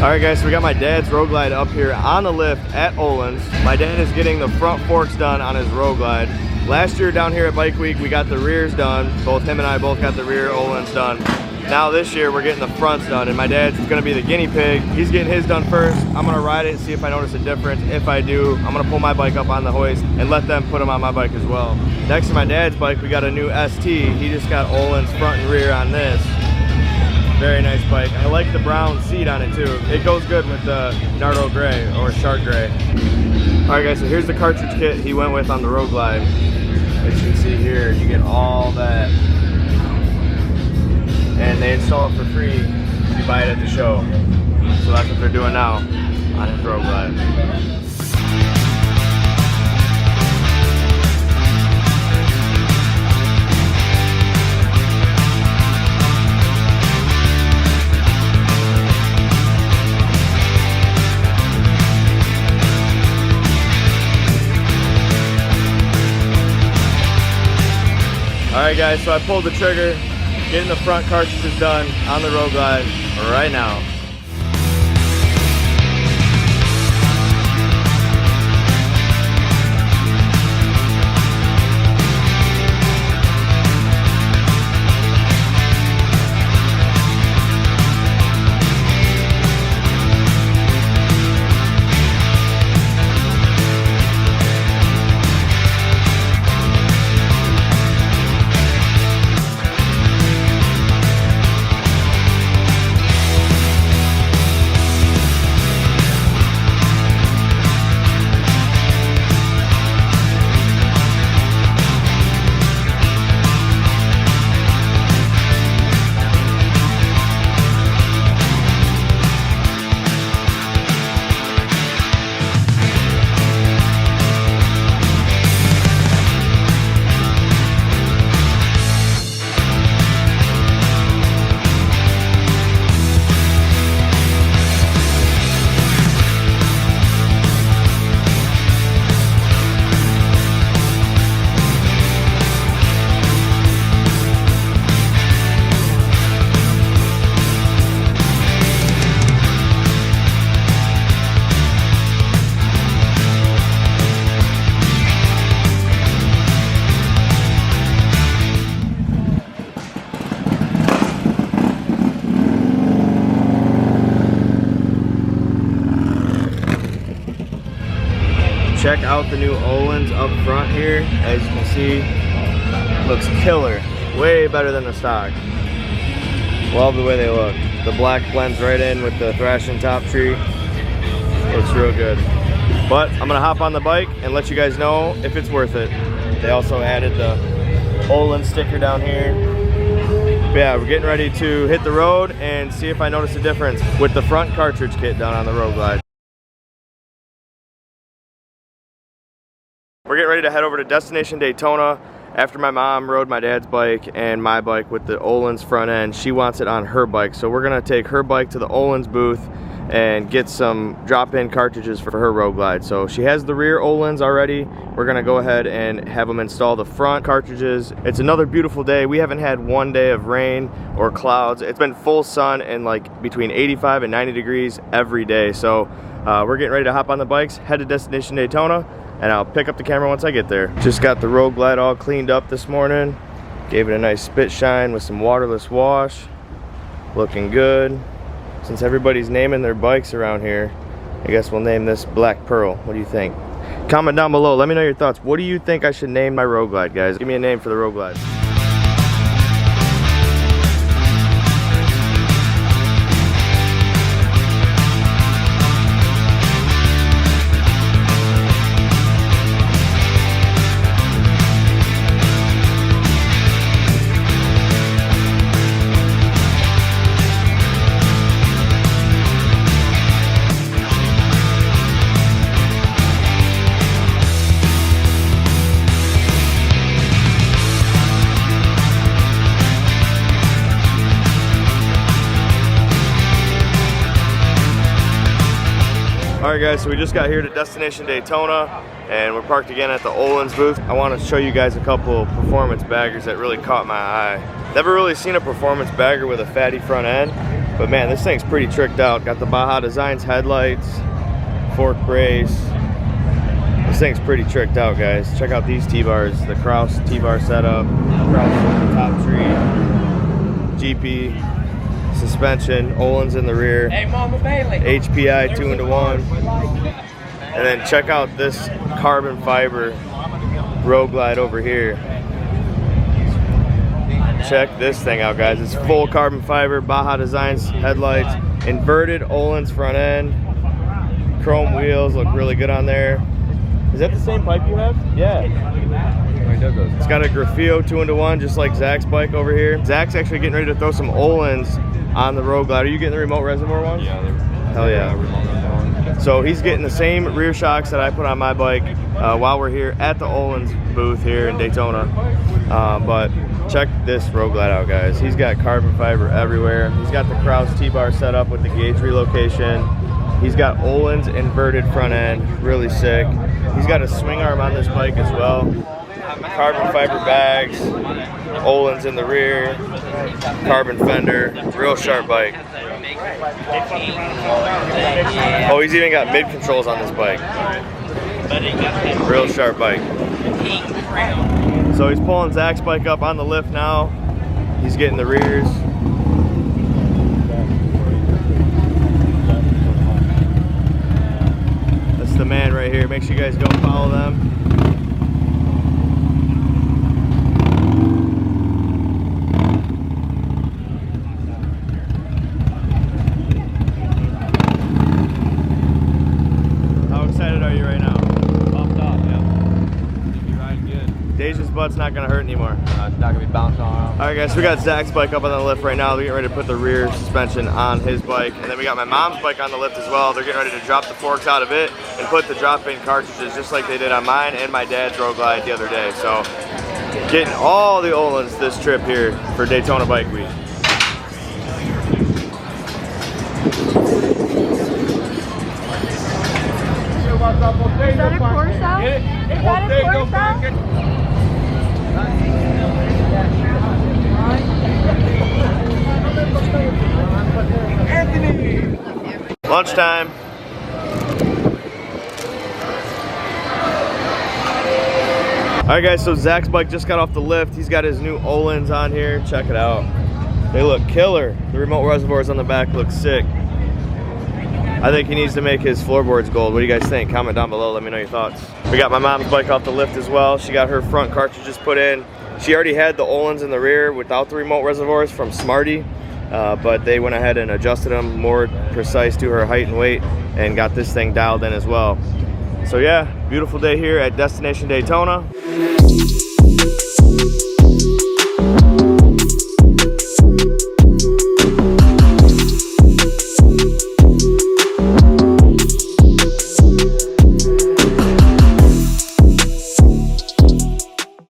Alright guys, so we got my dad's road glide up here on the lift at Ohlins. My dad is getting the front forks done on his road glide. Last year down here at Bike Week, we got the rears done. Both him and I both got the rear Ohlins done. Now this year, we're getting the fronts done, and my dad's gonna be the guinea pig. He's getting his done first. I'm gonna ride it and see if I notice a difference. If I do, I'm gonna pull my bike up on the hoist and let them put them on my bike as well. Next to my dad's bike, we got a new ST. He just got Ohlins front and rear on this. Very nice bike. I like the brown seat on it too. It goes good with the Nardo Gray or Shark Gray. Alright guys, so here's the cartridge kit he went with on the road glide. As you can see here, you get all that. And they install it for free if you buy it at the show. So that's what they're doing now on his road glide. Alright guys, so I pulled the trigger, getting the front cartridges done on the road glide right now. Check out the new Ohlins up front here. As you can see, looks killer. Way better than the stock. Love the way they look. The black blends right in with the thrashing top tree. Looks real good. But I'm gonna hop on the bike and let you guys know if it's worth it. They also added the Ohlins sticker down here. But yeah, we're getting ready to hit the road and see if I notice a difference with the front cartridge kit down on the road glide. We're getting ready to head over to Destination Daytona. After my mom rode my dad's bike and my bike with the Ohlins front end, she wants it on her bike. So we're gonna take her bike to the Ohlins booth and get some drop-in cartridges for her road glide. So she has the rear Ohlins already. We're gonna go ahead and have them install the front cartridges. It's another beautiful day. We haven't had one day of rain or clouds. It's been full sun and like between 85 and 90 degrees every day. So we're getting ready to hop on the bikes, head to Destination Daytona, and I'll pick up the camera once I get there. Just got the road glide all cleaned up this morning. Gave it a nice spit shine with some waterless wash. Looking good. Since everybody's naming their bikes around here, I guess we'll name this Black Pearl. What do you think? Comment down below, let me know your thoughts. What do you think I should name my road glide, guys? Give me a name for the road glide. Alright guys, so we just got here to Destination Daytona and we're parked again at the Ohlins booth. I want to show you guys a couple performance baggers that really caught my eye. Never really seen a performance bagger with a fatty front end. But man, this thing's pretty tricked out. Got the Baja Designs headlights, fork brace. This thing's pretty tricked out, guys. Check out these T-bars, the Kraus T-bar setup, Kraus top tree, GP, suspension, Ohlins in the rear, HPI 2-in-1. And then check out this carbon fiber Road Glide over here. Check this thing out, guys. It's full carbon fiber, Baja Designs headlights, inverted Ohlins front end, chrome wheels, look really good on there. Is that the same pipe you have? Yeah. It's got a Grafio 2-in-1, just like Zach's bike over here. Zach's actually getting ready to throw some Ohlins on the Road Glide. Are you getting the remote reservoir one? Yeah. Hell yeah. So he's getting the same rear shocks that I put on my bike while we're here at the Ohlins booth here in Daytona. But check this Road Glide out, guys. He's got carbon fiber everywhere. He's got the Kraus T-bar set up with the gauge relocation. He's got Ohlins inverted front end, really sick. He's got a swing arm on this bike as well. Carbon fiber bags, Ohlins in the rear, carbon fender, real sharp bike. Oh, he's even got mid controls on this bike. Real sharp bike. So he's pulling Zach's bike up on the lift now. He's getting the rears. That's the man right here. Make sure you guys go follow them. Deja's butt's not gonna hurt anymore. It's not gonna be bouncing on. Alright guys, we got Zach's bike up on the lift right now. They're getting ready to put the rear suspension on his bike. And then we got my mom's bike on the lift as well. They're getting ready to drop the forks out of it and put the drop-in cartridges just like they did on mine and my dad's Road Glide the other day. So getting all the Ohlins this trip here for Daytona Bike Week. Is that a Corsa? Is that a Corsa? Lunchtime. Alright guys, so Zach's bike just got off the lift. He's got his new Ohlins on here. Check it out. They look killer. The remote reservoirs on the back look sick. I think he needs to make his floorboards gold. What do you guys think? Comment down below, let me know your thoughts. We got my mom's bike off the lift as well. She got her front cartridges put in. She already had the Ohlins in the rear without the remote reservoirs from Smarty, but they went ahead and adjusted them more precise to her height and weight and got this thing dialed in as well. So yeah, beautiful day here at Destination Daytona.